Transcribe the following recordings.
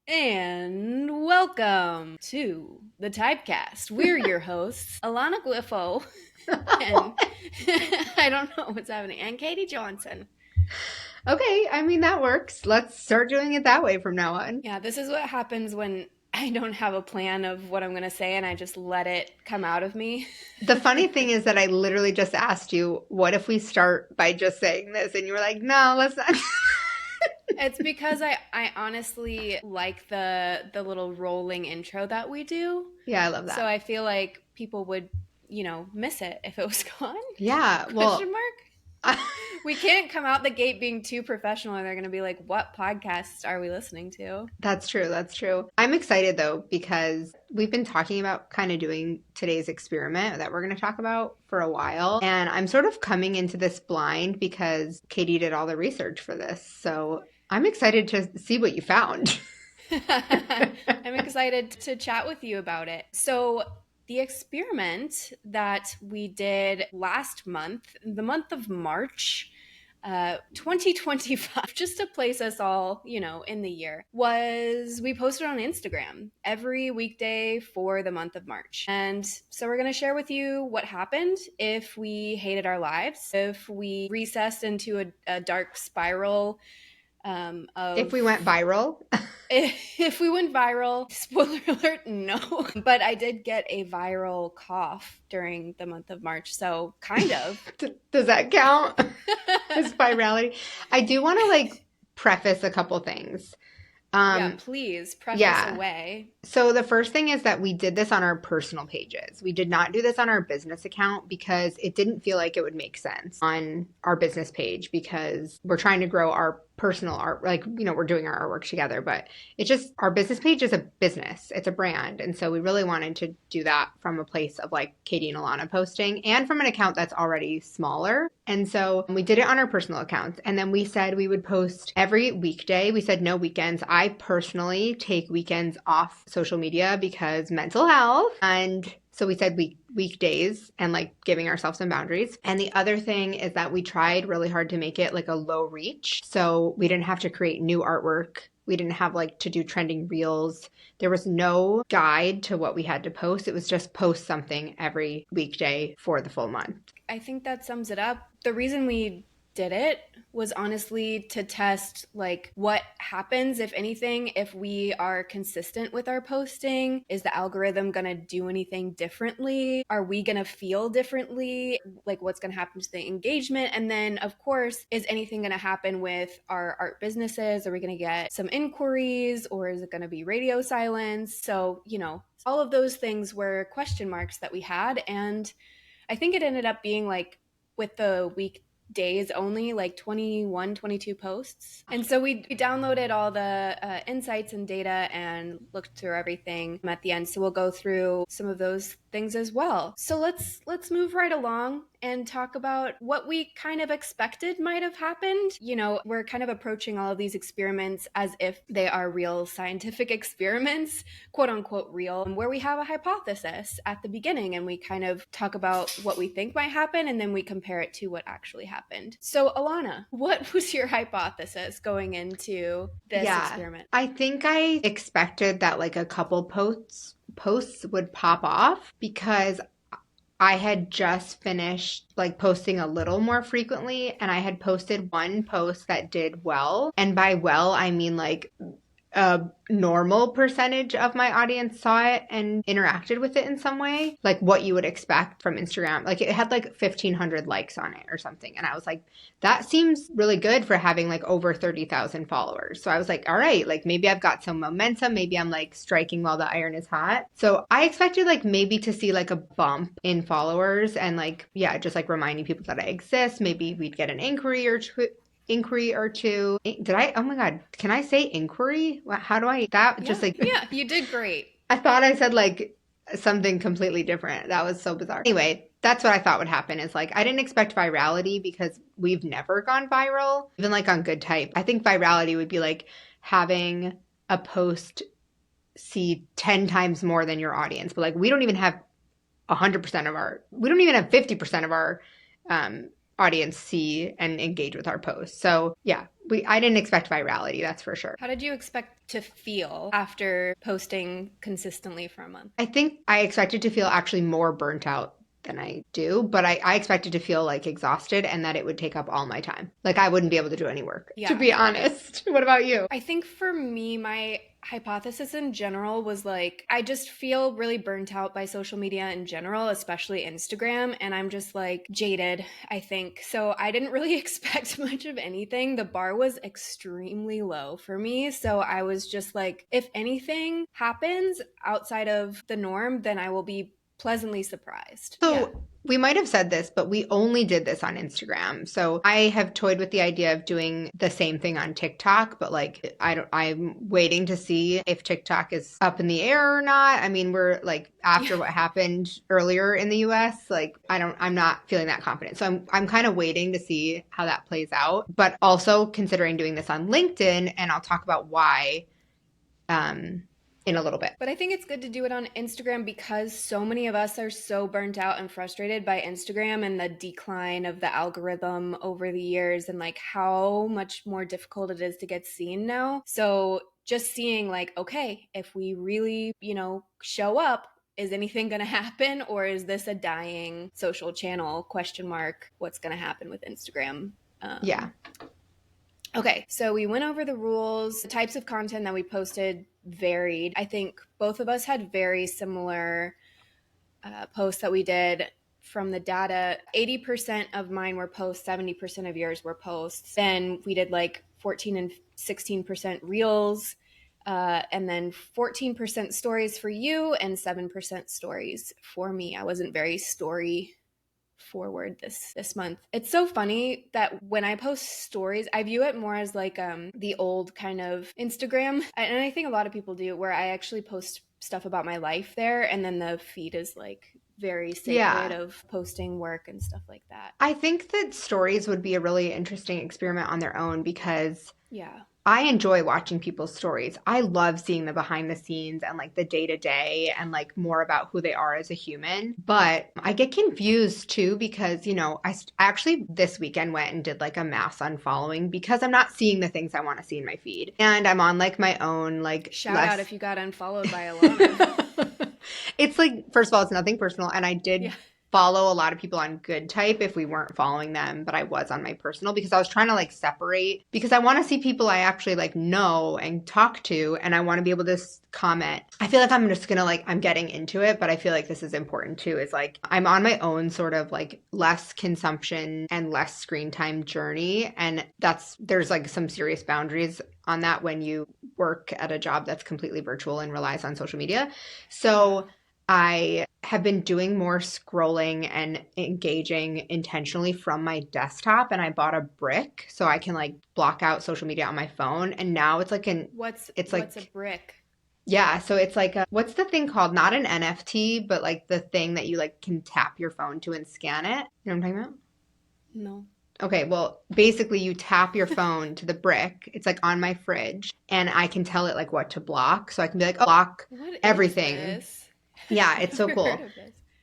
And welcome to the Typecast. We're your hosts, Ilana Glypho, and I don't know what's happening, and Katie Johnson. Okay, I mean, that works. Let's start doing it that way from now on. Yeah, this is what happens when I don't have a plan of what I'm going to say and I just let it come out of me. The funny thing is that I literally just asked you, what if we start by just saying this? And you were like, no, let's not. It's because I honestly like the little rolling intro that we do. Yeah, I love So that. I feel like people would, miss it if it was gone. Yeah, Question well, mark? We can't come out the gate being too professional and they're going to be like, what podcasts are we listening to? that's true. That's true. I'm excited though, because we've been talking about kind of doing today's experiment that we're going to talk about for a while. And I'm sort of coming into this blind because Katie did all the research for this. So I'm excited to see what you found. I'm excited to chat with you about it. So, the experiment that we did last month, the month of March, 2025, just to place us all, in the year, was we posted on Instagram every weekday for the month of March. And so we're going to share with you what happened if we hated our lives, if we recessed into a dark spiral If of we went viral. if we went viral. Spoiler alert, no. But I did get a viral cough during the month of March, so kind of. Does that count as virality? I do want to preface a couple things. Yeah, Um, please preface yeah. away. So the first thing is that we did this on our personal pages. We did not do this on our business account because it didn't feel like it would make sense on our business page because we're trying to grow our personal art. We're doing our artwork together, but it's just our business page is a business. It's a brand. And so we really wanted to do that from a place of like Katie and Ilana posting and from an account that's already smaller. And so we did it on our personal accounts. And then we said we would post every weekday. We said no weekends. I personally take weekends off social media because mental health. And so we said weekdays and like giving ourselves some boundaries. And the other thing is that we tried really hard to make it like a low reach. So we didn't have to create new artwork. We didn't have like to do trending reels. There was no guide to what we had to post. It was just post something every weekday for the full month. I think that sums it up. The reason we did it was honestly to test like what happens, if anything, if we are consistent with our posting. Is the algorithm going to do anything differently? Are we going to feel differently? Like what's going to happen to the engagement? And then of course, is anything going to happen with our art businesses? Are we going to get some inquiries, or is it going to be radio silence? So, all of those things were question marks that we had. And I think it ended up being like with the weekdays only, like 21, 22 posts. And so we downloaded all the insights and data and looked through everything at the end. So we'll go through some of those things as well. So let's move right along and talk about what we kind of expected might have happened. We're kind of approaching all of these experiments as if they are real scientific experiments, quote unquote real, where we have a hypothesis at the beginning and we kind of talk about what we think might happen and then we compare it to what actually happened. So, Ilana, what was your hypothesis going into this experiment? I think I expected that like a couple posts would pop off because I had just finished like posting a little more frequently and I had posted one post that did well. And by well, I mean like a normal percentage of my audience saw it and interacted with it in some way, like what you would expect from Instagram. Like it had like 1,500 likes on it or something. And I was like, that seems really good for having like over 30,000 followers. So I was like, all right, like maybe I've got some momentum. Maybe I'm like striking while the iron is hot. So I expected like maybe to see like a bump in followers and like, yeah, just like reminding people that I exist. Maybe we'd get an inquiry or two. Oh my God, can I say inquiry? How do I, that Yeah, just like, yeah, you did great. I thought I said like something completely different. That was so bizarre. Anyway, that's what I thought would happen is like, I didn't expect virality because we've never gone viral, even like on Goodtype. I think virality would be like having a post see 10 times more than your audience. But like, we don't even have 100% of we don't even have 50% of our audience see and engage with our posts. So yeah, I didn't expect virality, that's for sure. How did you expect to feel after posting consistently for a month? I think I expected to feel actually more burnt out than I do, but I expected to feel like exhausted and that it would take up all my time. Like I wouldn't be able to do any work, to Yeah. be honest. What about you? I think for me, my hypothesis in general was like, I just feel really burnt out by social media in general, especially Instagram. And I'm just like jaded, I think. So I didn't really expect much of anything. The bar was extremely low for me. So I was just like, if anything happens outside of the norm, then I will be pleasantly surprised. Yeah. So we might have said this, but we only did this on Instagram. So I have toyed with the idea of doing the same thing on TikTok, but like I'm waiting to see if TikTok is up in the air or not. I mean, we're like after what happened earlier in the US, like I'm not feeling that confident. So I'm kind of waiting to see how that plays out, but also considering doing this on LinkedIn, and I'll talk about why in a little bit. But I think it's good to do it on Instagram because so many of us are so burnt out and frustrated by Instagram and the decline of the algorithm over the years and like how much more difficult it is to get seen now. So just seeing like, okay, if we really, show up, is anything going to happen, or is this a dying social channel? Question mark. What's going to happen with Instagram? Yeah. Okay, so we went over the rules. The types of content that we posted varied. I think both of us had very similar posts that we did from the data. 80% of mine were posts, 70% of yours were posts. Then we did like 14 and 16% reels, and then 14% stories for you and 7% stories for me. I wasn't very story forward this month. It's so funny that when I post stories, I view it more as like the old kind of Instagram, and I think a lot of people do, where I actually post stuff about my life there, and then the feed is like very sacred of posting work and stuff like that. I think that stories would be a really interesting experiment on their own because yeah, I enjoy watching people's stories. I love seeing the behind the scenes and like the day to day and like more about who they are as a human. But I get confused too because, I actually this weekend went and did like a mass unfollowing because I'm not seeing the things I want to see in my feed. And I'm on like my own like shout out if you got unfollowed by Ilana. It's like, first of all, it's nothing personal. And I did follow a lot of people on Goodtype if we weren't following them, but I was on my personal because I was trying to like separate because I want to see people I actually like know and talk to, and I want to be able to comment. I feel like I'm just gonna like, I'm getting into it, but I feel like this is important too, is like I'm on my own sort of like less consumption and less screen time journey. And there's like some serious boundaries on that when you work at a job that's completely virtual and relies on social media. So I have been doing more scrolling and engaging intentionally from my desktop, and I bought a brick so I can like block out social media on my phone. And now it's like what's a brick? Yeah, so it's like what's the thing called? Not an NFT, but like the thing that you like can tap your phone to and scan it. You know what I'm talking about? No. Okay, well, basically you tap your phone to the brick. It's like on my fridge, and I can tell it like what to block. So I can be like, block everything. This? Yeah, it's so cool.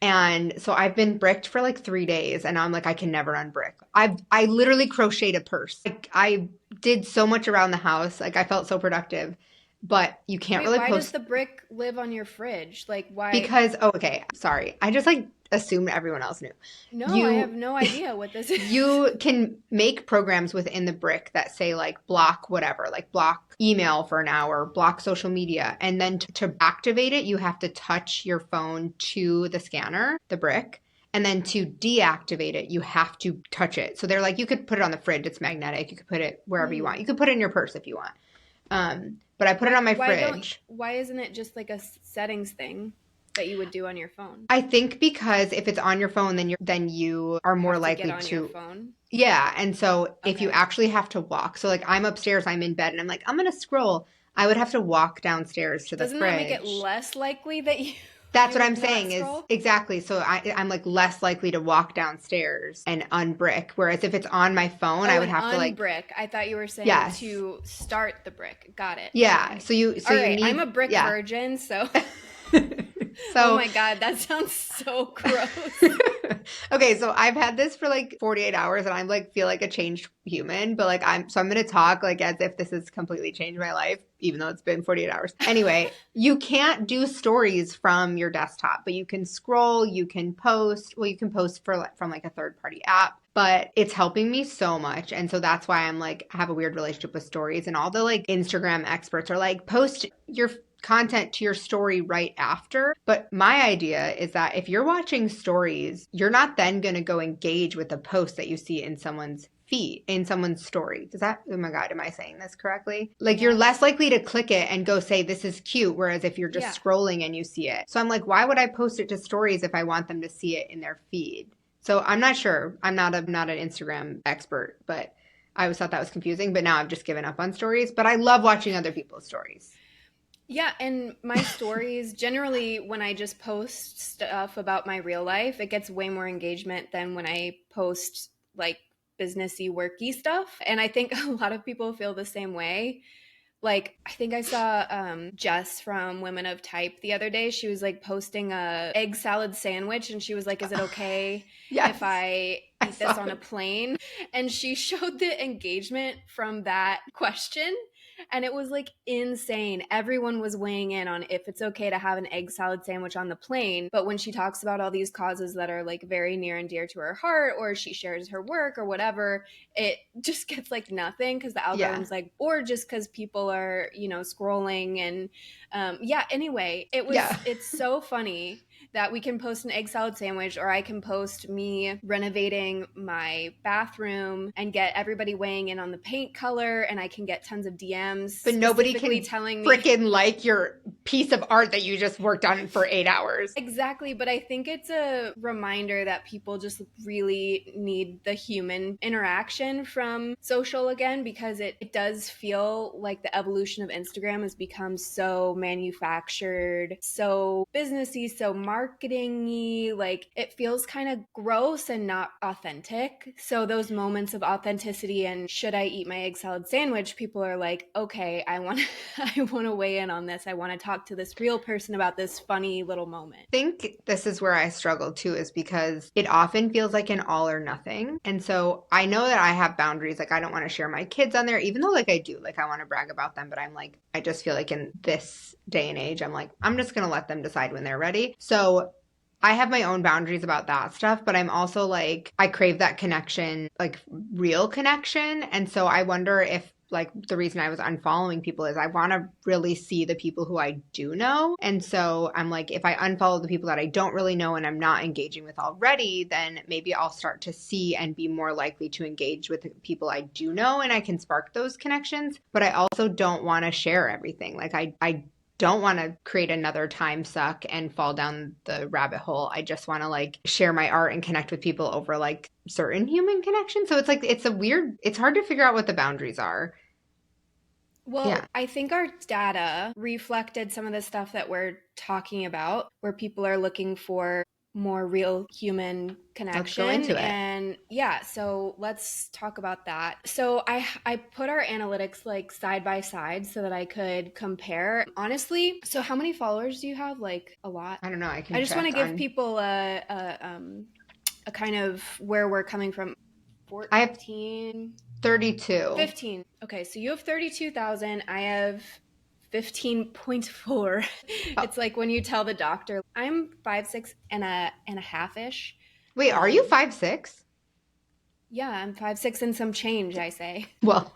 And so I've been bricked for like 3 days, and I'm like, I can never unbrick. I literally crocheted a purse. Like I did so much around the house. Like I felt so productive, but you can't really why post. Does the brick live on your fridge? Like why? Because, okay, sorry. I just like assumed everyone else knew. No, I have no idea what this is. You can make programs within the brick that say like block whatever, like block email for an hour, block social media. And then to activate it, you have to touch your phone to the scanner, the brick. And then to deactivate it, you have to touch it. So they're like, you could put it on the fridge. It's magnetic. You could put it wherever you want. You could put it in your purse if you want. But I put it on my fridge. Why isn't it just like a settings thing that you would do on your phone? I think because if it's on your phone, then you are more likely to get on your phone. Yeah, and so if you actually have to walk, so like I'm upstairs, I'm in bed, and I'm like, I'm gonna scroll. I would have to walk downstairs to the fridge. Doesn't that make it less likely that you? That's what I'm saying is exactly. So I'm like less likely to walk downstairs and unbrick. Whereas if it's on my phone, I would have to like unbrick. I thought you were saying to start the brick. Got it. Yeah. Okay. So you need, I'm a brick virgin, so Oh So my God, that sounds so gross. okay, so I've had this for like 48 hours and I'm like feel like a changed human, but like I'm gonna talk like as if this has completely changed my life, even though it's been 48 hours. Anyway, you can't do stories from your desktop, but you can scroll, you can post. Well, you can post from like a third party app, but it's helping me so much. And so that's why I'm like, I have a weird relationship with stories. And all the like Instagram experts are like, post your content to your story right after. But my idea is that if you're watching stories, you're not then going to go engage with the post that you see in someone's feed, in someone's story. Does that, oh my God, am I saying this correctly? Like you're Yeah. less likely to click it and go say, this is cute. Whereas if you're Yeah. just scrolling and you see it. So I'm like, why would I post it to stories if I want them to see it in their feed? So I'm not sure. I'm not an Instagram expert, but I always thought that was confusing. But now I've just given up on stories. But I love watching other people's stories. Yeah, and my stories generally, when I just post stuff about my real life, it gets way more engagement than when I post like businessy, worky stuff. And I think a lot of people feel the same way. Like, I think I saw Jess from Women of Type the other day. She was like posting a egg salad sandwich, and she was like, "Is it okay if Yes, I I eat this saw on a it. plane?" And she showed the engagement from that question, and it was like insane. Everyone was weighing in on if it's okay to have an egg salad sandwich on the plane. But when she talks about all these causes that are like very near and dear to her heart, or she shares her work or whatever, it just gets like nothing because the Yeah. algorithm's like, or just because people are, scrolling. And yeah, anyway, Yeah. it's so funny that we can post an egg salad sandwich, or I can post me renovating my bathroom and get everybody weighing in on the paint color, and I can get tons of DMs But nobody specifically can telling me frickin' like your piece of art that you just worked on for 8 hours. exactly, but I think it's a reminder that people just really need the human interaction from social again, because it does feel like the evolution of Instagram has become so manufactured, so businessy, so marketing-y. Like it feels kind of gross and not authentic. So those moments of authenticity and should I eat my egg salad sandwich, people are like, okay, I want I want to weigh in on this. I want to talk to this real person about this funny little moment. Think this is where I struggle too, is because it often feels like an all or nothing. And so I know that I have boundaries. Like I don't want to share my kids on there, even though like I do, like I want to brag about them, but I'm like, I just feel like in this day and age, I'm like, I'm just going to let them decide when they're ready. So I have my own boundaries about that stuff, but I'm also like, I crave that connection, like real connection. And so I wonder if like the reason I was unfollowing people is I want to really see the people who I do know. And so I'm like, if I unfollow the people that I don't really know and I'm not engaging with already, then maybe I'll start to see and be more likely to engage with the people I do know and I can spark those connections. But I also don't want to share everything. Like I don't want to create another time suck and fall down the rabbit hole. I just want to like share my art and connect with people over like certain human connections. So it's like it's hard to figure out what the boundaries are. Yeah. Well, I think our data reflected some of the stuff that we're talking about, where people are looking for more real human Let's go connection. into it. And yeah, so let's talk about that. So I put our analytics like side by side so that I could compare. Honestly, so how many followers do you have? Like a lot. I don't know. I I can just want check to give on. people a kind of where we're coming from. I have 14, 32. 15. Okay, so you have 32,000. I have 15.4. Oh, It's like when you tell the doctor, I'm 5'6" and a half ish. wait, are you 5'6"? Yeah, I'm 5'6" and some change, I say. Well,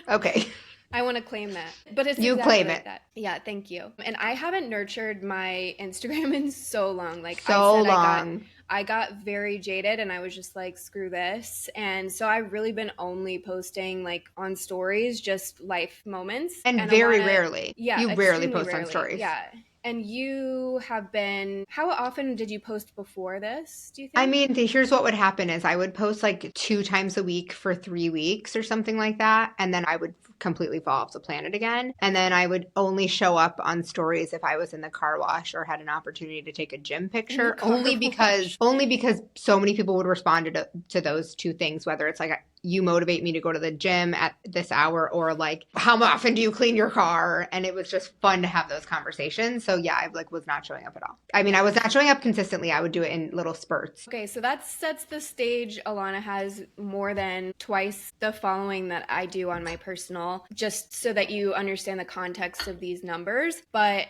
okay. I want to claim that. But it's You exactly claim like it. that. Yeah, thank you. And I haven't nurtured my Instagram in so long. Like I So said, long. I got very jaded and I was just like, screw this. And so I've really been only posting like on stories, just life moments. And And I very wanna, rarely. yeah, You rarely extremely post on rarely. stories. Yeah. And you have been, how often did you post before this, do you I think? mean, here's what would happen is I would post like 2 times a week for 3 weeks or something like that. And then I would completely fall off the planet again. And then I would only show up on stories if I was in the car wash or had an opportunity to take a gym picture, only because so many people would respond to those two things, whether it's like you motivate me to go to the gym at this hour, or like, how often do you clean your car? And it was just fun to have those conversations. So yeah, I like was not showing up at all. I mean, I was not showing up consistently. I would do it in little spurts. Okay, so that sets the stage. Ilana has more than twice the following that I do on my personal, just so that you understand the context of these numbers. But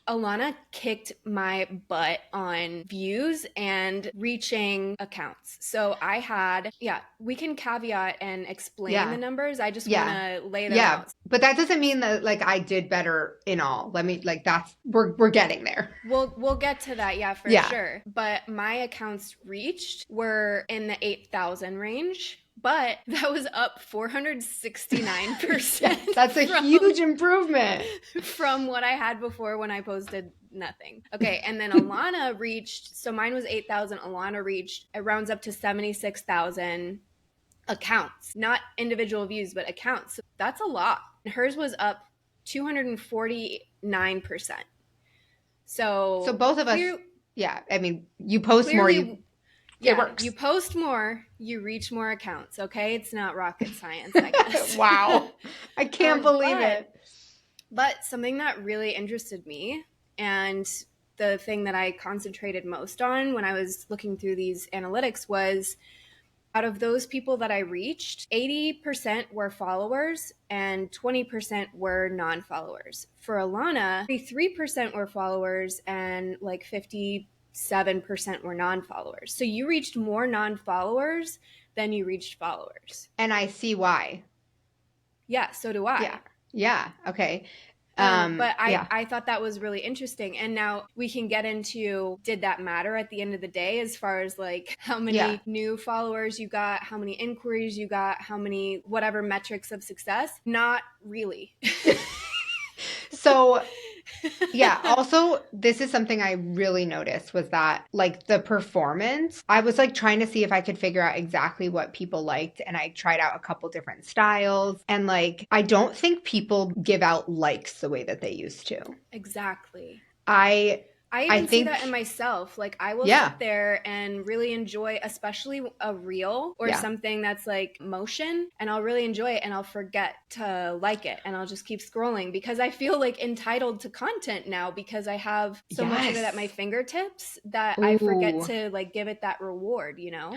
Ilana kicked my butt on views and reaching accounts. So I had, we can caveat and explain the numbers. I just want to lay them out. But that doesn't mean that like I did better in all. Let me like that's we're getting there. We'll get to that, for sure. But my accounts reached were in the 8,000 range. But that was up 469%. Yes, that's a huge improvement from what I had before when I posted nothing. Okay, and then Ilana reached, so mine was 8,000. Ilana reached, it rounds up to 76,000 accounts. Not individual views, but accounts. So that's a lot. Hers was up 249%. So both of us, I mean, you post more, it works. You post more, you reach more accounts, okay? It's not rocket science, I guess. Wow. I can't believe it. But something that really interested me, and the thing that I concentrated most on when I was looking through these analytics, was out of those people that I reached, 80% were followers and 20% were non-followers. For Ilana, 33% were followers and like 57% were non-followers. So you reached more non-followers than you reached followers. And I see why. Yeah, so do I. Yeah. Okay. But I thought that was really interesting. And now we can get into, did that matter at the end of the day, as far as like how many new followers you got, how many inquiries you got, how many whatever metrics of success? Not really. So also, this is something I really noticed, was that like the performance, I was like trying to see if I could figure out exactly what people liked. And I tried out a couple different styles. And like, I don't think people give out likes the way that they used to. Exactly. I even see that in myself. Like I will sit there and really enjoy, especially a reel or something that's like motion, and I'll really enjoy it and I'll forget to like it and I'll just keep scrolling because I feel like entitled to content now because I have so much of it at my fingertips that I forget to like give it that reward, you know?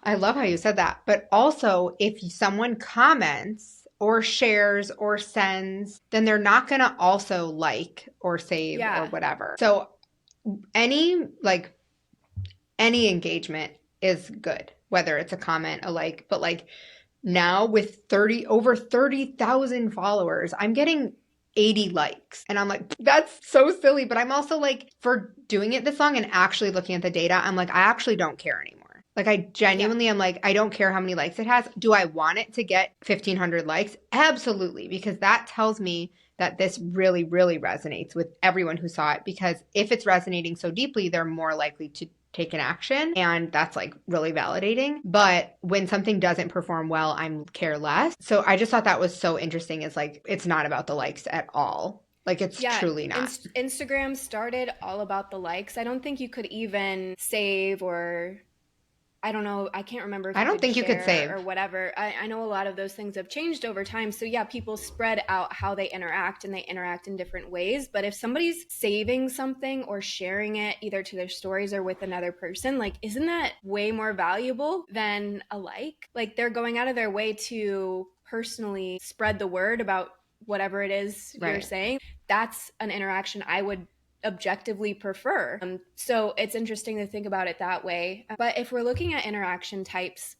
I love how you said that. But also, if someone comments or shares or sends, then they're not going to also like or save or whatever. So any engagement is good, whether it's a comment, a like, but like now with over 30,000 followers, I'm getting 80 likes. And I'm like, that's so silly. But I'm also like, for doing it this long and actually looking at the data, I'm like, I actually don't care anymore. Like I genuinely am like, I don't care how many likes it has. Do I want it to get 1,500 likes? Absolutely. Because that tells me that this really, really resonates with everyone who saw it, because if it's resonating so deeply, they're more likely to take an action, and that's like really validating. But when something doesn't perform well, I care less. So I just thought that was so interesting. It's like, it's not about the likes at all. Like it's truly not. Instagram started all about the likes. I don't think you could even save, or I don't know. I can't remember. I don't think you could save or whatever. I know a lot of those things have changed over time. So yeah, people spread out how they interact, and they interact in different ways. But if somebody's saving something or sharing it either to their stories or with another person, like, isn't that way more valuable than a like? Like they're going out of their way to personally spread the word about whatever it is you're saying. That's an interaction I would objectively prefer. So it's interesting to think about it that way. But if we're looking at interaction types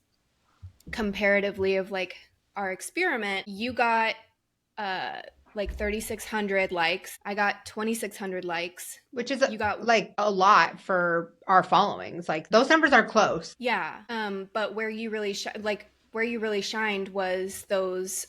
comparatively of like our experiment, you got like 3,600 likes. I got 2,600 likes. Which is like a lot for our followings. Like those numbers are close. Yeah. But where you really shined was those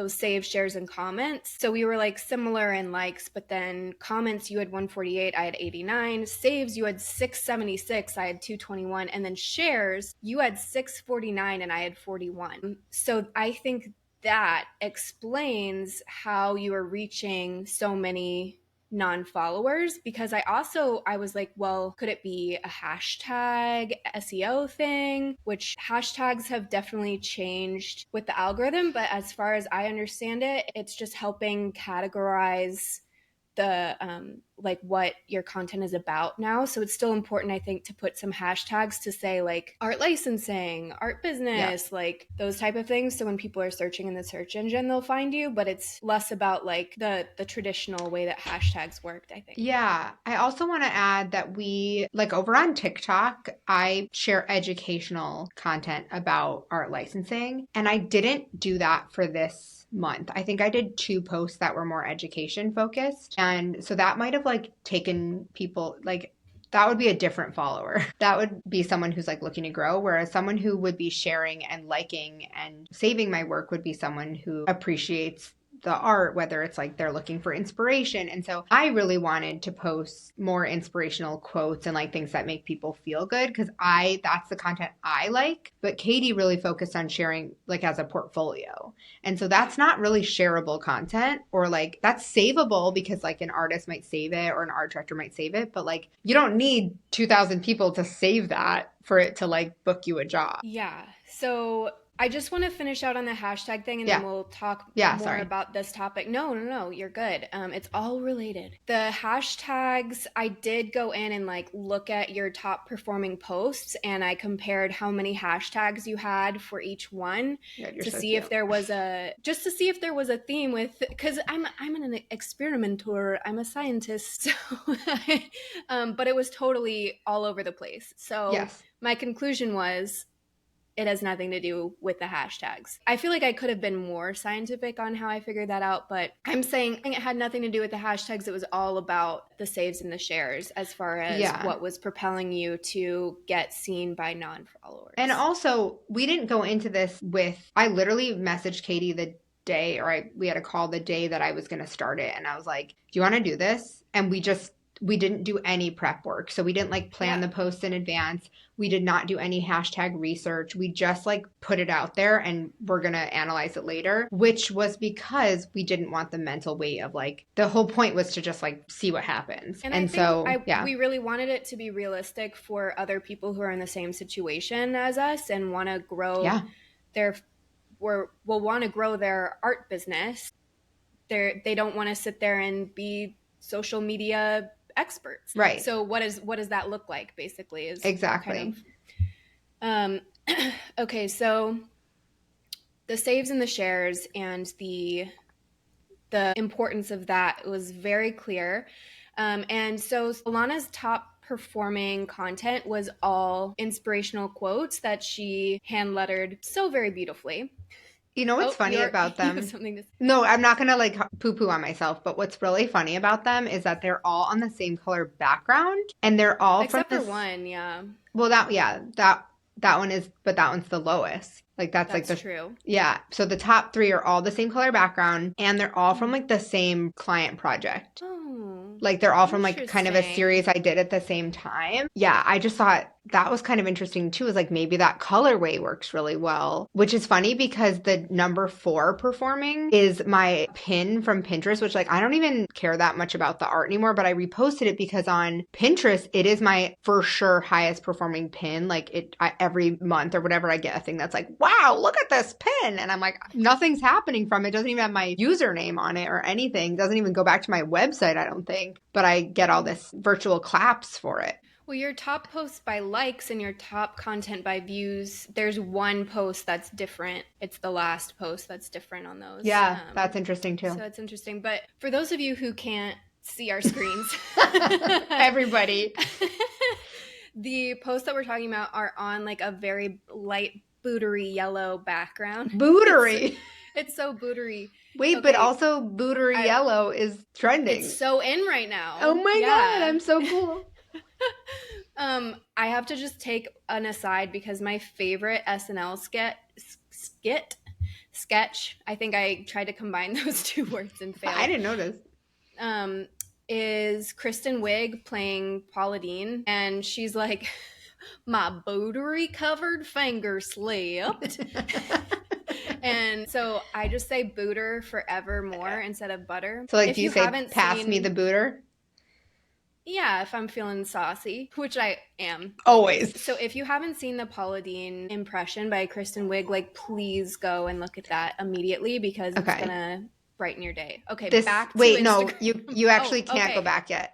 saves, shares, and comments. So we were like similar in likes, but then comments, you had 148, I had 89. Saves, you had 676, I had 221. And then shares, you had 649 and I had 41. So I think that explains how you are reaching so many non-followers, because I was like, well, could it be a hashtag SEO thing? Which hashtags have definitely changed with the algorithm, but as far as I understand it, it's just helping categorize the like what your content is about now. So it's still important, I think, to put some hashtags to say like art licensing, art business, like those type of things, so when people are searching in the search engine, they'll find you. But it's less about like the traditional way that hashtags worked, I think. Yeah. I also want to add that we, like over on TikTok, I share educational content about art licensing. And I didn't do that for this month. I think I did 2 posts that were more education focused. And so that might have like taken people, like, that would be a different follower. That would be someone who's like looking to grow, whereas someone who would be sharing and liking and saving my work would be someone who appreciates the art, whether it's like they're looking for inspiration. And so I really wanted to post more inspirational quotes and like things that make people feel good, because that's the content I like. But Katie really focused on sharing like as a portfolio. And so that's not really shareable content, or like that's savable because like an artist might save it or an art director might save it. But like you don't need 2,000 people to save that for it to like book you a job. Yeah. So I just want to finish out on the hashtag thing, and Yeah. then we'll talk Yeah, more sorry. about this topic. No, you're good. It's all related. The hashtags, I did go in and like look at your top performing posts, and I compared how many hashtags you had for each one Yeah, you're to so see cute. if there was a theme with, because I'm an experimenter, I'm a scientist, so but it was totally all over the place. So Yes. my conclusion was, it has nothing to do with the hashtags. I feel like I could have been more scientific on how I figured that out, but I'm saying it had nothing to do with the hashtags. It was all about the saves and the shares as far as what was propelling you to get seen by non-followers. And also, we didn't go into this with, I literally messaged Katie the day, or we had a call the day that I was going to start it. And I was like, do you want to do this? And we didn't do any prep work. So we didn't like plan the posts in advance. We did not do any hashtag research. We just like put it out there and we're going to analyze it later, which was because we didn't want the mental weight of like, the whole point was to just like see what happens. And I think we really wanted it to be realistic for other people who are in the same situation as us and want to grow want to grow their art business. They don't want to sit there and be social media experts. Right. So what does that look like, basically, is exactly. Kind of, okay, so the saves and the shares and the importance of that was very clear. And so Ilana's top performing content was all inspirational quotes that she hand lettered so very beautifully. You know what's funny about them? No, I'm not going to like poo-poo on myself, but what's really funny about them is that they're all on the same color background, and they're all except for one, yeah. Well, that one is, but that one's the lowest. Like that's like true. Yeah. So the top 3 are all the same color background, and they're all from like the same client project. Oh, like they're all from like kind of a series I did at the same time. Yeah, I just thought that was kind of interesting too, is like maybe that colorway works really well, which is funny because the number 4 performing is my pin from Pinterest, which like I don't even care that much about the art anymore, but I reposted it because on Pinterest it is my for sure highest performing pin. Like every month or whatever I get a thing that's like, wow, look at this pin, and I'm like, nothing's happening from it. It doesn't even have my username on it or anything. It doesn't even go back to my website, I don't think, but I get all this virtual claps for it. Well, your top posts by likes and your top content by views, there's one post that's different. It's the last post that's different on those. Yeah, that's interesting too. So it's interesting. But for those of you who can't see our screens, everybody, the posts that we're talking about are on like a very light bootery yellow background. Bootery. It's so bootery. Wait, okay. But also bootery yellow is trending. It's so in right now. Oh my God, I'm so cool. I have to just take an aside because my favorite SNL sketch, I think I tried to combine those 2 words and failed. I didn't notice. Is Kristen Wiig playing Paula Deen, and she's like, my bootery covered finger slipped. And so I just say booter forevermore instead of butter. So, like, If do you you say, haven't pass me the seen, booter? yeah, if I'm feeling saucy, which I am always. Always. So if you haven't seen the Paula Deen impression by Kristen Wiig, like, please go and look at that immediately because it's Okay. gonna brighten your day. Okay, This, back to wait, no, Instagram. you Oh, actually can't go okay. back yet.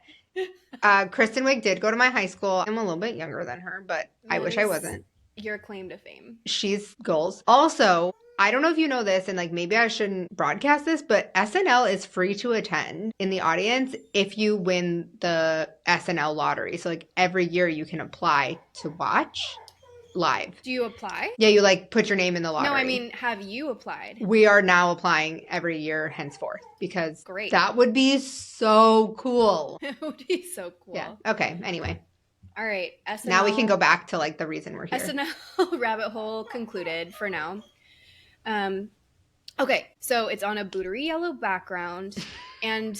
Kristen Wiig did go to my high school. I'm a little bit younger than her, but I That wish I is wasn't. your claim to fame. She's goals. Also, I don't know if you know this, and like maybe I shouldn't broadcast this, but SNL is free to attend in the audience if you win the SNL lottery. So like every year you can apply to watch live. Do you apply? Yeah, you like put your name in the No, I lottery. mean, have you applied? We are now applying every year henceforth because Great. that would be so cool. It would be so cool. Yeah. Okay. Anyway, All right, SNL. now we can go back to like the reason we're here. SNL rabbit hole concluded for now. Okay, so it's on a bootery yellow background, and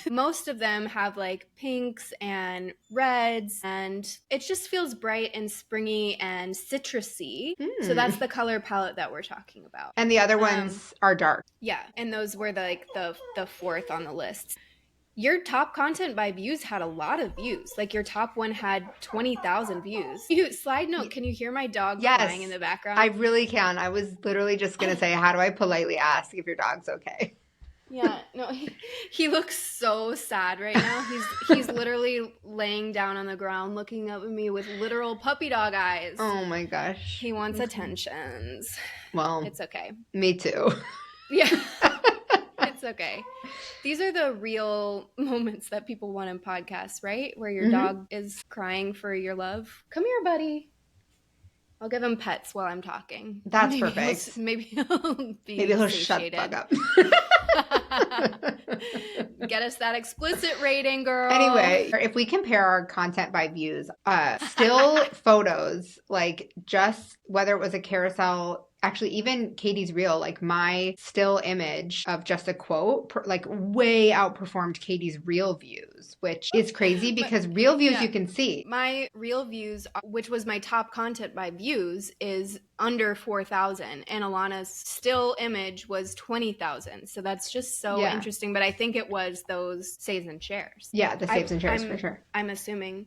most of them have like pinks and reds, and it just feels bright and springy and citrusy. So that's the color palette that we're talking about. And the other ones are dark. Yeah, and those were the fourth on the list. Your top content by views had a lot of views. Like your top one had 20,000 views. Side note, can you hear my dog crying in the background? I really can. I was literally just going to say, how do I politely ask if your dog's okay? Yeah, no, he looks so sad right now. He's literally laying down on the ground looking up at me with literal puppy dog eyes. Oh my gosh. He wants attentions. Well, it's okay. Me too. Yeah. It's okay. These are the real moments that people want in podcasts, right? Where your dog is crying for your love. Come here, buddy. I'll give him pets while I'm talking. That's perfect. Maybe he'll shut the fuck up. Get us that explicit rating, girl. Anyway, if we compare our content by views, still photos, like just whether it was a carousel, actually even Katie's reel, like my still image of just a quote, like way outperformed Katie's real views, which is crazy because real views you can see. My real views, which was my top content by views, is under 4,000, and Ilana's still image was 20,000. So that's just so interesting. But I think it was those saves and shares. Yeah, the saves and shares for sure. I'm assuming.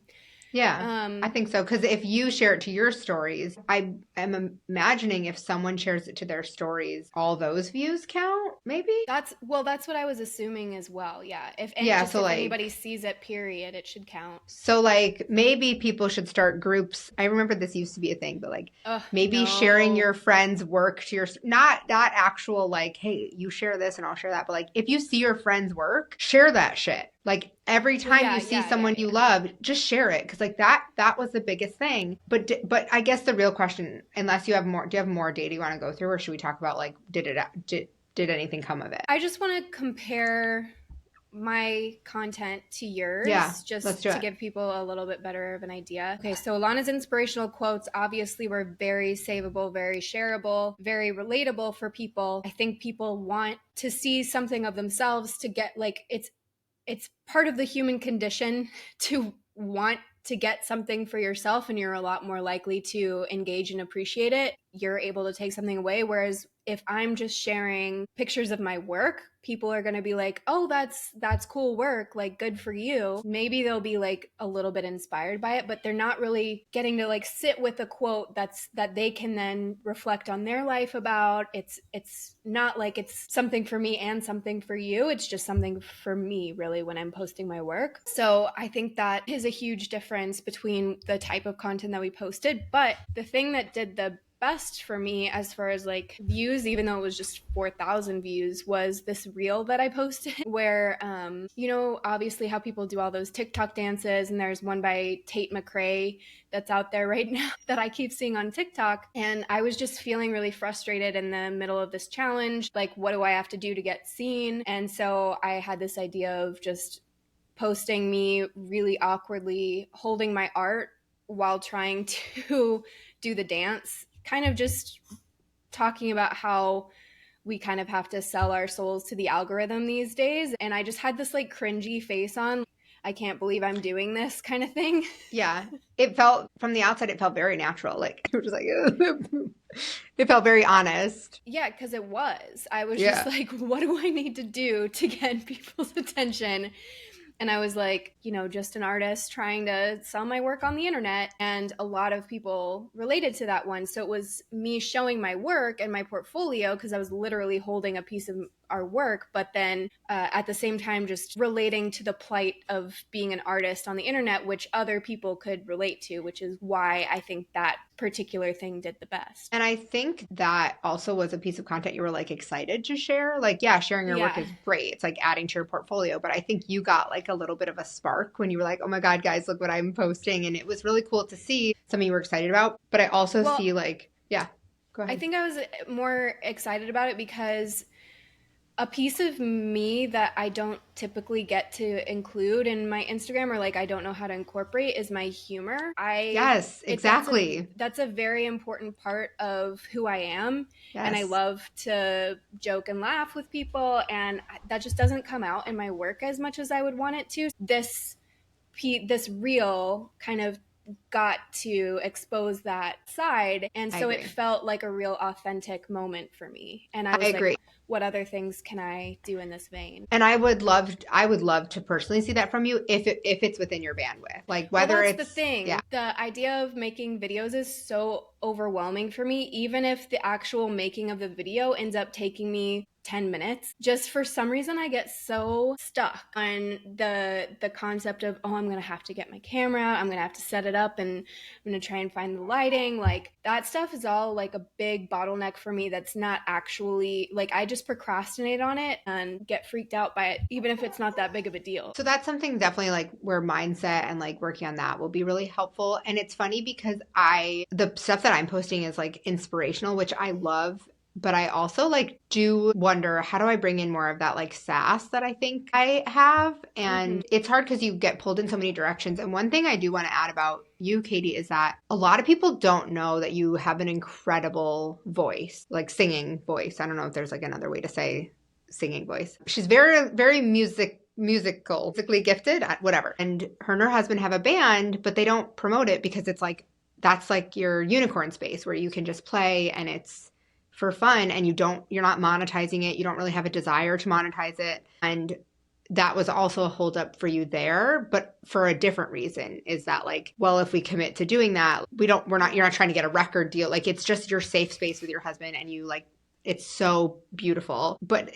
Yeah, I think so. Because if you share it to your stories, I am imagining if someone shares it to their stories, all those views count, maybe? That's what I was assuming as well. Yeah. If anybody sees it, period, it should count. So like maybe people should start groups. I remember this used to be a thing, but like sharing your friends' work to your, not actual like, hey, you share this and I'll share that. But like if you see your friends' work, share that shit. Like every time you see someone you love, just share it. Cause like that was the biggest thing. But I guess the real question, unless you have more, do you have more data you want to go through, or should we talk about like, did anything come of it? I just want to compare my content to yours, just to give people a little bit better of an idea. Okay, so Ilana's inspirational quotes obviously were very savable, very shareable, very relatable for people. I think people want to see something of themselves, to get like, it's part of the human condition to want to get something for yourself, and you're a lot more likely to engage and appreciate it. You're able to take something away. Whereas if I'm just sharing pictures of my work, people are going to be like, oh, that's cool work. Like, good for you. Maybe they'll be like a little bit inspired by it, but they're not really getting to like sit with a quote that they can then reflect on their life about. It's not like it's something for me and something for you. It's just something for me really when I'm posting my work. So I think that is a huge difference between the type of content that we posted. But the thing that did the best for me as far as like views, even though it was just 4,000 views, was this reel that I posted where obviously how people do all those TikTok dances, and there's one by Tate McRae that's out there right now that I keep seeing on TikTok, and I was just feeling really frustrated in the middle of this challenge, like what do I have to do to get seen? And so I had this idea of just posting me really awkwardly holding my art while trying to do the dance, kind of just talking about how we kind of have to sell our souls to the algorithm these days. And I just had this like cringy face on. I can't believe I'm doing this kind of thing. Yeah. It felt, from the outside, it felt very natural. Like, you were just like, it felt very honest. Yeah, because it was. I was just Yeah. like, what do I need to do to get people's attention? And I was like, just an artist trying to sell my work on the internet. And a lot of people related to that one. So it was me showing my work and my portfolio because I was literally holding a piece of our work, but then at the same time, just relating to the plight of being an artist on the internet, which other people could relate to, which is why I think that particular thing did the best. And I think that also was a piece of content you were like excited to share. Like, yeah, sharing your work Yeah. is great. It's like adding to your portfolio. But I think you got like a little bit of a spark when you were like, oh my God, guys, look what I'm posting. And it was really cool to see something you were excited about. But I also Well, see like, yeah, go I ahead. think I was more excited about it because a piece of me that I don't typically get to include in my Instagram, or like I don't know how to incorporate, is my humor. I Yes, it exactly. that's a very important part of who I am, and I Yes, love to joke and laugh with people, and that just doesn't come out in my work as much as I would want it to. This reel kind of got to expose that side, and I so it agree. felt like a real authentic moment for me, and I I was like, agree. what other things can I do in this vein? And I would love to personally see that from you if it's within your bandwidth. Like Well, whether that's the it's, yeah. thing. The idea of making videos is so overwhelming for me, even if the actual making of the video ends up taking me 10 minutes. Just for some reason I get so stuck on the concept of, oh, I'm going to have to get my camera, I'm going to have to set it up, and I'm going to try and find the lighting. Like that stuff is all like a big bottleneck for me that's not actually like, I just procrastinate on it and get freaked out by it even if it's not that big of a deal. So that's something definitely like where mindset and like working on that will be really helpful. And it's funny because the stuff that I'm posting is like inspirational, which I love. But I also like do wonder, how do I bring in more of that like sass that I think I have? Mhm. And it's hard because you get pulled in so many directions. And one thing I do want to add about you, Katie, is that a lot of people don't know that you have an incredible voice, like singing voice. I don't know if there's like another way to say singing voice. She's very, very musically gifted at whatever. And her husband have a band, but they don't promote it because it's like, that's like your unicorn space where you can just play and it's for fun and you're not monetizing it. You don't really have a desire to monetize it. And that was also a holdup for you there, but for a different reason, is that like, well, if we commit to doing that, you're not trying to get a record deal. Like it's just your safe space with your husband and you like, it's so beautiful, but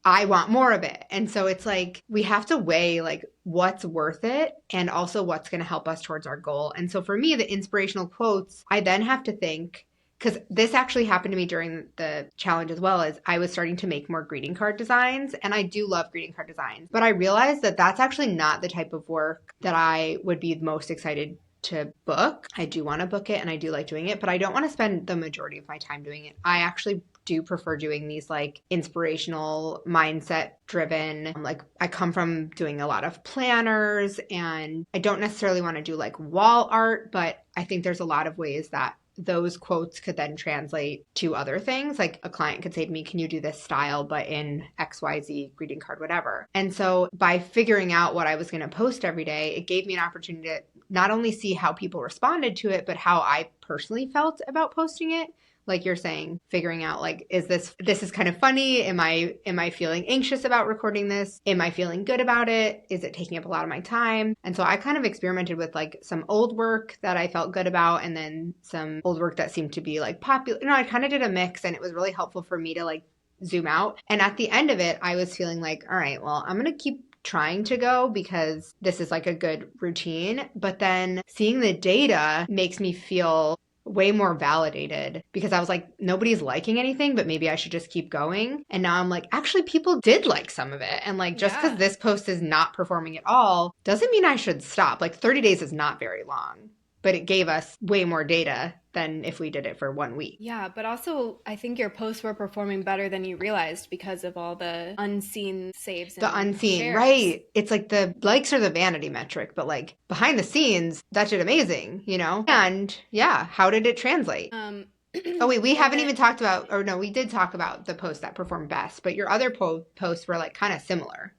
I want more of it. And so it's like, we have to weigh like what's worth it and also what's going to help us towards our goal. And so for me, the inspirational quotes, I then have to think, because this actually happened to me during the challenge as well, as I was starting to make more greeting card designs. And I do love greeting card designs, but I realized that that's actually not the type of work that I would be most excited to book. I do want to book it and I do like doing it, but I don't want to spend the majority of my time doing it. I actually do prefer doing these like inspirational, mindset driven. Like I come from doing a lot of planners and I don't necessarily want to do like wall art, but I think there's a lot of ways that those quotes could then translate to other things. Like a client could say to me, can you do this style, but in XYZ greeting card, whatever. And so by figuring out what I was going to post every day, it gave me an opportunity to not only see how people responded to it, but how I personally felt about posting it. Like you're saying, figuring out like, this is kind of funny. Am I feeling anxious about recording this? Am I feeling good about it? Is it taking up a lot of my time? And so I kind of experimented with like some old work that I felt good about and then some old work that seemed to be like popular. I kind of did a mix and it was really helpful for me to like zoom out. And at the end of it, I was feeling like, all right, well, I'm going to keep trying to go because this is like a good routine. But then seeing the data makes me feel way more validated because I was like, nobody's liking anything, but maybe I should just keep going. And now I'm like, actually, people did like some of it. And like, just because Yeah. this post is not performing at all doesn't mean I should stop. Like 30 days is not very long, but it gave us way more data than if we did it for 1 week. Yeah, but also I think your posts were performing better than you realized because of all the unseen saves The and unseen, shares. right? It's like the likes are the vanity metric, but like behind the scenes, that shit amazing, you know? Yeah. And yeah, how did it translate? Um, Oh wait, we and haven't then even talked about, or no, we did talk about the posts that performed best, but your other posts were like kind of similar.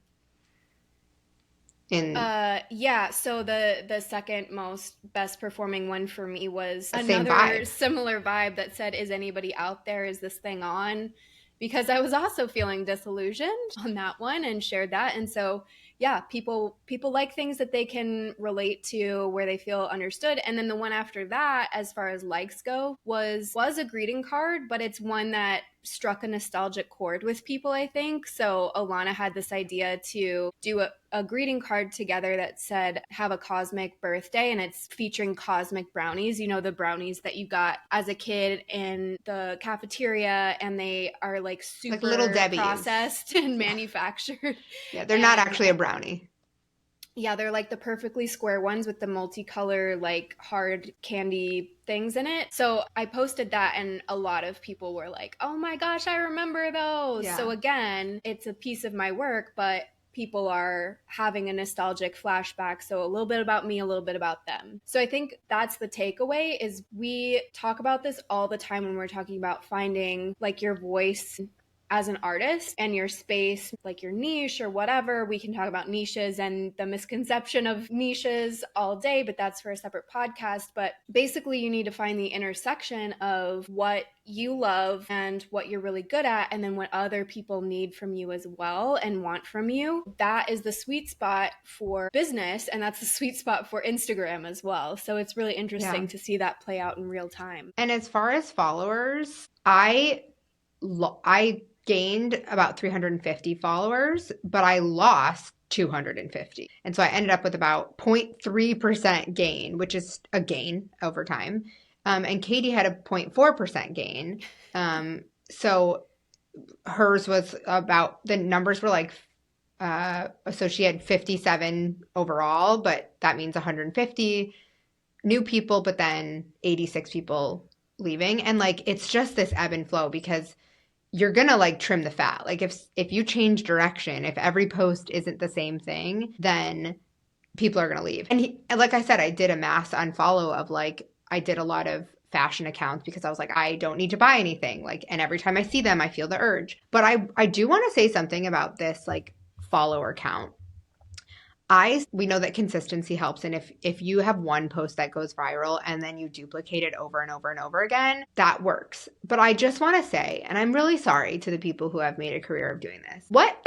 in Yeah, so the second most best performing one for me was the same another vibe? similar vibe that said, "Is anybody out there? Is this thing on?" Because I was also feeling disillusioned on that one and shared that. And so, yeah, people like things that they can relate to, where they feel understood. And then the one after that, as far as likes go, was a greeting card, but it's one that struck a nostalgic chord with people, I think. So Alana had this idea to do a greeting card together that said, "Have a cosmic birthday," and it's featuring cosmic brownies, you know, the brownies that you got as a kid in the cafeteria, and they are like Like little super Debbie's. processed and Yeah. manufactured. Yeah, they're not And actually a brownie. yeah, they're like the perfectly square ones with the multicolor, like hard candy things in it. So I posted that, and a lot of people were like, "Oh my gosh, I remember those." So Yeah. again, it's a piece of my work, but people are having a nostalgic flashback. So a little bit about me, a little bit about them. So I think that's the takeaway, is we talk about this all the time when we're talking about finding like your voice as an artist and your space, like your niche or whatever. We can talk about niches and the misconception of niches all day, but that's for a separate podcast. But basically, you need to find the intersection of what you love and what you're really good at, and then what other people need from you as well and want from you. That is the sweet spot for business, and that's the sweet spot for Instagram as well. So it's really Yeah. interesting to see that play out in real time. And as far as followers, I gained about 350 followers, but I lost 250. And so I ended up with about 0.3% gain, which is a gain over time. And Katie had a 0.4% gain. So hers was about, the numbers were like, so she had 57 overall, but that means 150 new people, but then 86 people leaving. And like, it's just this ebb and flow because you're gonna like trim the fat. Like if you change direction, if every post isn't the same thing, then people are gonna leave. And like I said, I did a mass unfollow of like, I did a lot of fashion accounts because I was like, I don't need to buy anything. Like, and every time I see them, I feel the urge. But I do want to say something about this like follower count. We know that consistency helps, and if you have one post that goes viral and then you duplicate it over and over and over again, that works. But I just want to say, and I'm really sorry to the people who have made a career of doing this. What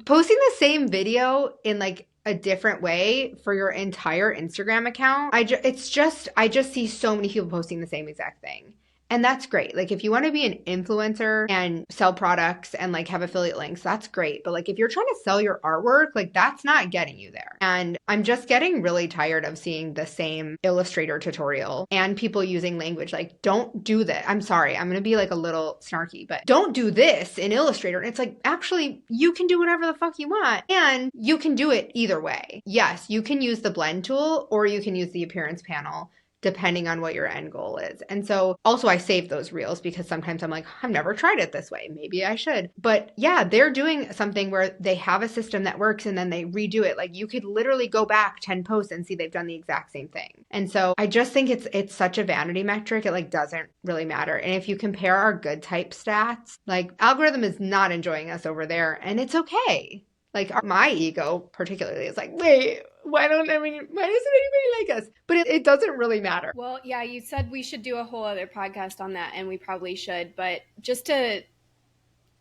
posting the same video in like a different way for your entire Instagram account, I just see so many people posting the same exact thing. And that's great. Like if you want to be an influencer and sell products and like have affiliate links, that's great. But like if you're trying to sell your artwork, like that's not getting you there. And I'm just getting really tired of seeing the same Illustrator tutorial and people using language like, don't do that. I'm sorry, I'm going to be like a little snarky, but don't do this in Illustrator. And it's like, actually, you can do whatever the fuck you want, and you can do it either way. Yes, you can use the blend tool or you can use the appearance panel, depending on what your end goal is. And so also I save those reels because sometimes I'm like, I've never tried it this way. Maybe I should. But yeah, they're doing something where they have a system that works and then they redo it. Like you could literally go back 10 posts and see they've done the exact same thing. And so I just think it's such a vanity metric. It like doesn't really matter. And if you compare our Goodtype stats, like algorithm is not enjoying us over there, and it's okay. Like my ego particularly is like, wait, why doesn't anybody like us? But it doesn't really matter. Well, yeah, you said we should do a whole other podcast on that, and we probably should. But just to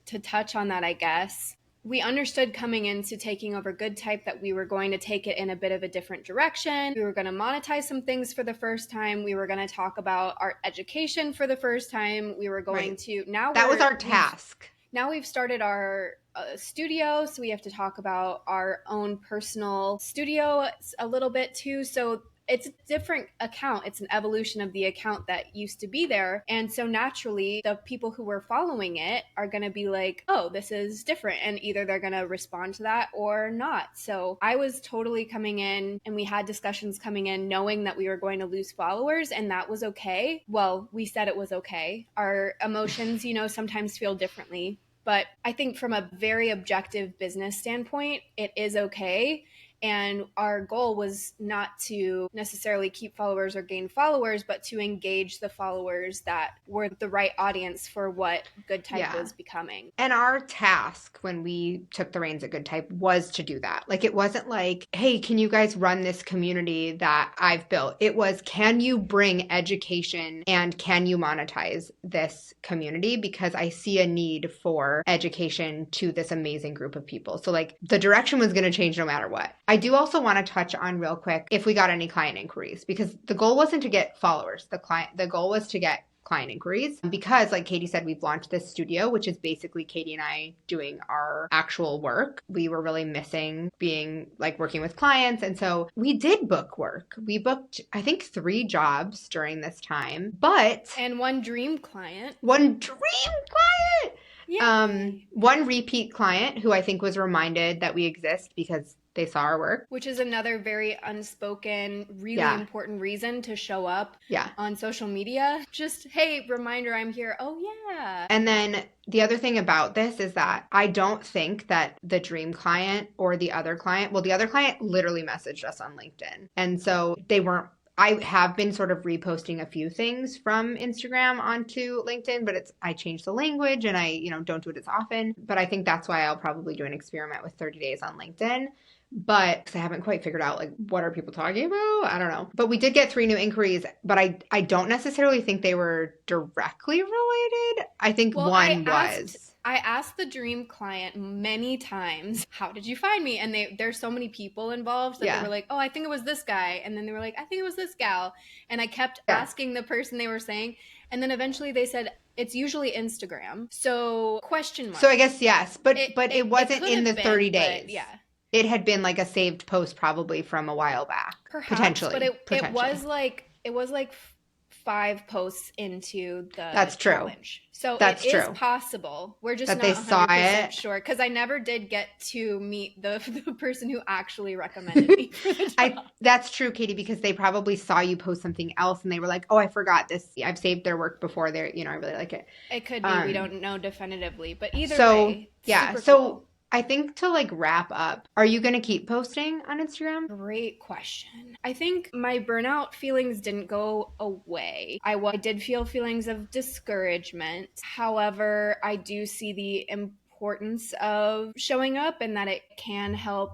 touch on that, I guess we understood coming into taking over Goodtype that we were going to take it in a bit of a different direction. We were going to monetize some things for the first time. We were going to talk about art education for the first time. We were going Right. to That was our task. now we've started our studio, so we have to talk about our own personal studio a little bit too. So it's a different account. It's an evolution of the account that used to be there. And so naturally, the people who were following it are going to be like, oh, this is different. And either they're going to respond to that or not. So I was totally coming in, and we had discussions coming in knowing that we were going to lose followers, and that was okay. Well, we said it was okay. Our emotions, sometimes feel differently. But I think from a very objective business standpoint, it is okay. And our goal was not to necessarily keep followers or gain followers, but to engage the followers that were the right audience for what Goodtype Yeah. was becoming. And our task when we took the reins at Goodtype was to do that. Like, it wasn't like, hey, can you guys run this community that I've built? It was, can you bring education and can you monetize this community? Because I see a need for education to this amazing group of people. So like the direction was going to change no matter what. I do also want to touch on real quick if we got any client inquiries, because the goal wasn't to get followers. The goal was to get client inquiries, because like Katie said, we've launched this studio, which is basically Katie and I doing our actual work. We were really missing being like working with clients. And so we did book work. We booked, I think, 3 jobs during this time, and one dream client. One dream client. Yay. One repeat client who I think was reminded that we exist because they saw our work. Which is another very unspoken, really important reason to show up on social media. Just, hey, reminder, I'm here. Oh, yeah. And then the other thing about this is that I don't think that the dream client or the other client, well, the other client literally messaged us on LinkedIn. And so they weren't, I have been sort of reposting a few things from Instagram onto LinkedIn, but I changed the language and I, don't do it as often. But I think that's why I'll probably do an experiment with 30 days on LinkedIn. But because I haven't quite figured out like what are people talking about? I don't know. But we did get 3 new inquiries, but I don't necessarily think they were directly related. I think one was. I asked the dream client many times, how did you find me? And there's so many people involved that they were like, oh, I think it was this guy. And then they were like, I think it was this gal. And I kept asking the person they were saying. And then eventually they said, it's usually Instagram. So question mark. So I guess yes, but it wasn't in the 30 days. But, yeah. It had been like a saved post probably from a while back. Perhaps, potentially. But it was like 5 posts into the That's true. challenge. So That's it true. is possible. We're just that not they 100% saw it. sure, because I never did get to meet the person who actually recommended me for the job. That's true, Katie, because they probably saw you post something else and they were like, oh, I forgot this. I've saved their work before. I really like it. It could be. We don't know definitively. But either way, yeah. super So cool. I think to like wrap up, are you going to keep posting on Instagram? Great question. I think my burnout feelings didn't go away. I did feel feelings of discouragement. However, I do see the importance of showing up and that it can help,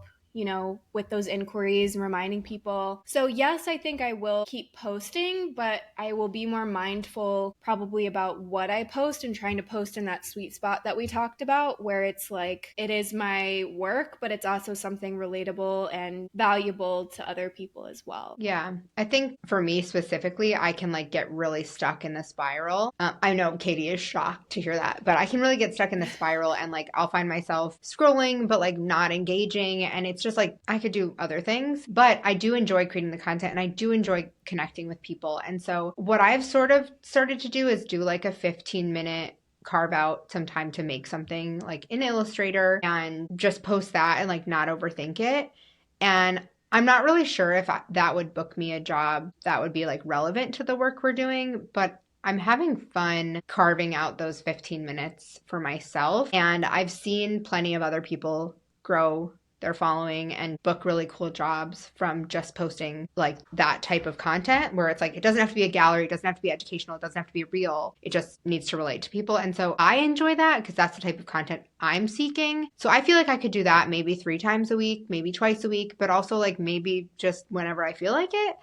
with those inquiries and reminding people. So yes, I think I will keep posting, but I will be more mindful probably about what I post and trying to post in that sweet spot that we talked about, where it's like, it is my work, but it's also something relatable and valuable to other people as well. Yeah. I think for me specifically, I can like get really stuck in the spiral. I know Katie is shocked to hear that, but I can really get stuck in the spiral and like I'll find myself scrolling, but like not engaging. And it's just like I could do other things, but I do enjoy creating the content and I do enjoy connecting with people. And so what I've sort of started to do is do like a 15-minute carve out some time to make something like in Illustrator and just post that and like not overthink it. And I'm not really sure if that would book me a job that would be like relevant to the work we're doing, but I'm having fun carving out those 15 minutes for myself. And I've seen plenty of other people grow their following and book really cool jobs from just posting like that type of content where it's like, it doesn't have to be a gallery, it doesn't have to be educational, it doesn't have to be real. It just needs to relate to people. And so I enjoy that because that's the type of content I'm seeking. So I feel like I could do that maybe 3 times a week, maybe twice a week, but also like maybe just whenever I feel like it.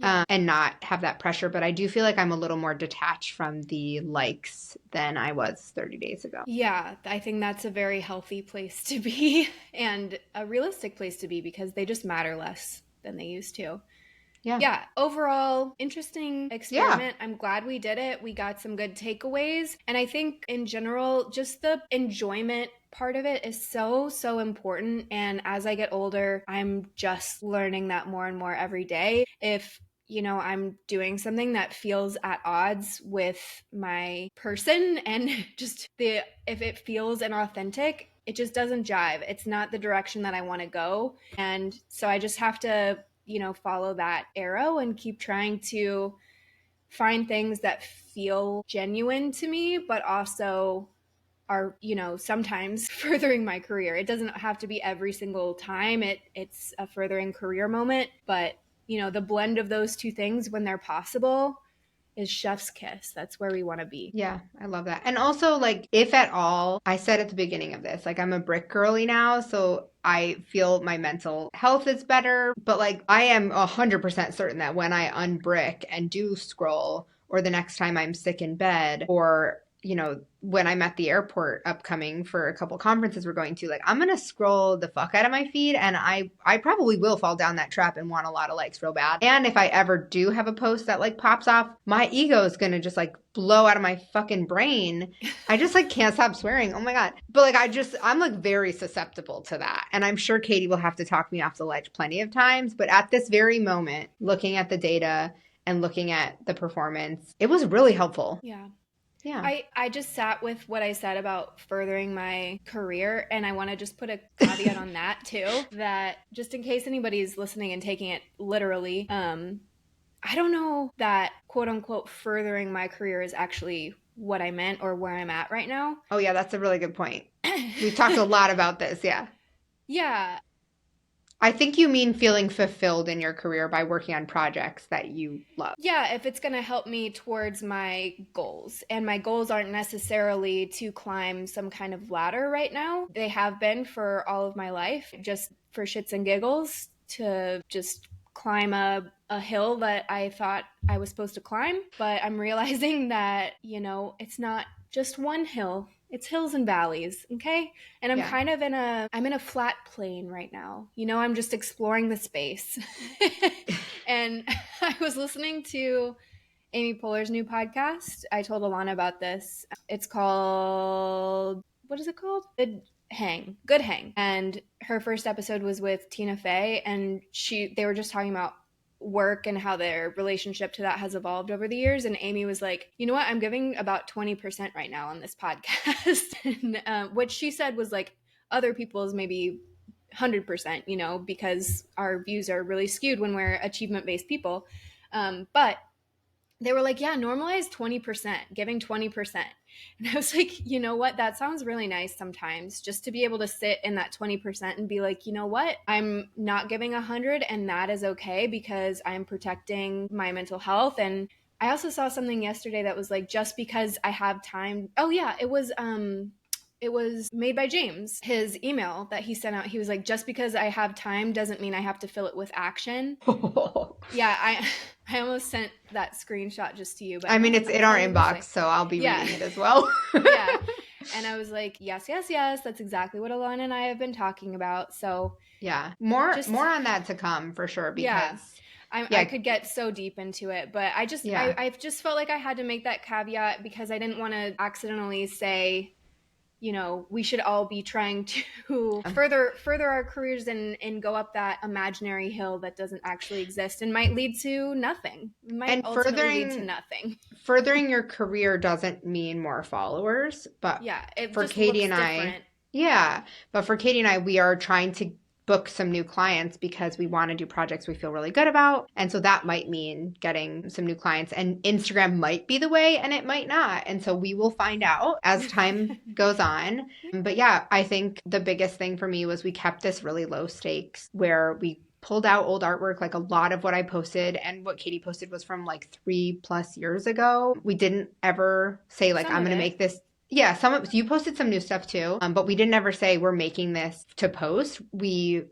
And not have that pressure. But I do feel like I'm a little more detached from the likes than I was 30 days ago. Yeah, I think that's a very healthy place to be and a realistic place to be because they just matter less than they used to. Yeah. Overall, interesting experiment. I'm glad we did it. We got some good takeaways. And I think in general, just the enjoyment part of it is so, so important. And as I get older, I'm just learning that more and more every day. If I'm doing something that feels at odds with my person and just if it feels inauthentic, it just doesn't jive. It's not the direction that I want to go. And so I just have to, follow that arrow and keep trying to find things that feel genuine to me, but also are, sometimes furthering my career. It doesn't have to be every single time it's a furthering career moment, but the blend of those two things when they're possible is chef's kiss. That's where we want to be. Yeah, I love that. And also, like, if at all, I said at the beginning of this, like, I'm a brick girly now, so I feel my mental health is better. But, like, I am 100% certain that when I unbrick and do scroll, or the next time I'm sick in bed, or when I'm at the airport upcoming for a couple conferences we're going to, like, I'm gonna scroll the fuck out of my feed, and I probably will fall down that trap and want a lot of likes real bad. And if I ever do have a post that like pops off, my ego is gonna just like blow out of my fucking brain. I just like can't stop swearing. Oh my God. But like I'm like very susceptible to that. And I'm sure Katie will have to talk me off the ledge plenty of times. But at this very moment, looking at the data and looking at the performance, it was really helpful. Yeah. Yeah. I just sat with what I said about furthering my career, and I want to just put a caveat on that too, that just in case anybody's listening and taking it literally, I don't know that quote unquote furthering my career is actually what I meant or where I'm at right now. Oh yeah, that's a really good point. We've talked a lot about this, yeah. Yeah. I think you mean feeling fulfilled in your career by working on projects that you love. Yeah, if it's going to help me towards my goals. And my goals aren't necessarily to climb some kind of ladder right now. They have been for all of my life, just for shits and giggles, to just climb a hill that I thought I was supposed to climb. But I'm realizing that, it's not just one hill. It's hills and valleys, okay? And I'm kind of I'm in a flat plane right now. I'm just exploring the space. And I was listening to Amy Poehler's new podcast. I told Ilana about this. It's called, what is it called? Good Hang. And her first episode was with Tina Fey, and they were just talking about work and how their relationship to that has evolved over the years. And Amy was like, you know what, I'm giving about 20% right now on this podcast. And what she said was like other people's maybe 100%, because our views are really skewed when we're achievement-based people. But they were like, yeah, normalize 20%, giving 20%. And I was like, you know what? That sounds really nice sometimes, just to be able to sit in that 20% and be like, you know what? I'm not giving 100, and that is okay because I'm protecting my mental health. And I also saw something yesterday that was like, just because I have time. Oh yeah, it was made by James. His email that he sent out, he was like, just because I have time doesn't mean I have to fill it with action. Yeah, I almost sent that screenshot just to you. But I mean, it's in our inbox, so I'll be reading it as well. Yeah. And I was like, yes, yes, yes. That's exactly what Ilana and I have been talking about. So yeah, more on that to come for sure. Because I could get so deep into it, but I just felt like I had to make that caveat because I didn't want to accidentally say, we should all be trying to further our careers and go up that imaginary hill that doesn't actually exist and might lead to nothing. Lead to nothing. Furthering your career doesn't mean more followers, but for Katie and I, but for Katie and I, we are trying to book some new clients because we want to do projects we feel really good about. And so that might mean getting some new clients, and Instagram might be the way and it might not. And so we will find out as time goes on. But yeah, I think the biggest thing for me was we kept this really low stakes where we pulled out old artwork. Like a lot of what I posted and what Katie posted was from like 3+ years ago. We didn't ever say like, I'm going to make this. Yeah, you posted some new stuff too, but we didn't ever say we're making this to post. We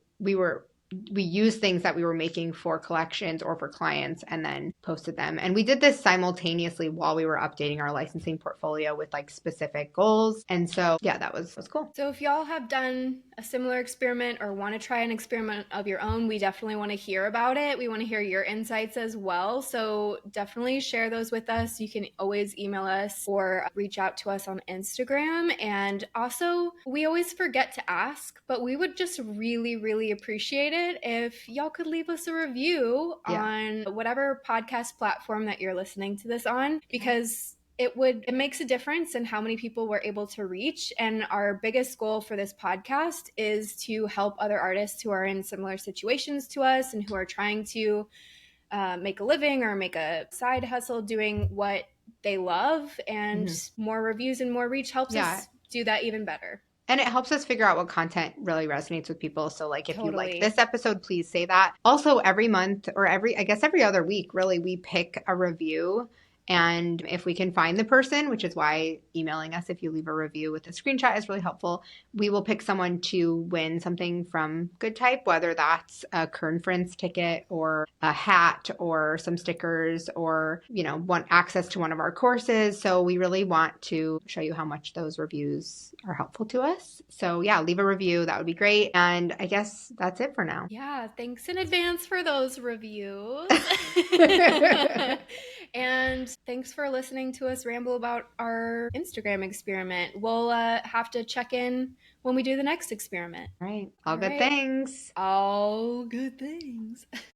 used things that we were making for collections or for clients and then posted them. And we did this simultaneously while we were updating our licensing portfolio with like specific goals. And so, yeah, that was cool. So if y'all have done a similar experiment or want to try an experiment of your own, we definitely want to hear about it. We want to hear your insights as well. So definitely share those with us. You can always email us or reach out to us on Instagram. And also, we always forget to ask, but we would just really, really appreciate it if y'all could leave us a review on whatever podcast platform that you're listening to this on, because it makes a difference in how many people we're able to reach. And our biggest goal for this podcast is to help other artists who are in similar situations to us and who are trying to make a living or make a side hustle doing what they love. And more reviews and more reach helps us do that even better. And it helps us figure out what content really resonates with people. So, like, if you like Totally. this episode, please say that. Also, every month or I guess every other week, really, we pick a review. And if we can find the person, which is why emailing us if you leave a review with a screenshot is really helpful, we will pick someone to win something from Goodtype, whether that's a conference ticket or a hat or some stickers or, want access to one of our courses. So we really want to show you how much those reviews are helpful to us. So yeah, leave a review. That would be great. And I guess that's it for now. Yeah, thanks in advance for those reviews. And thanks for listening to us ramble about our Instagram experiment. We'll have to check in when we do the next experiment. Right. All All good right. things. All good things.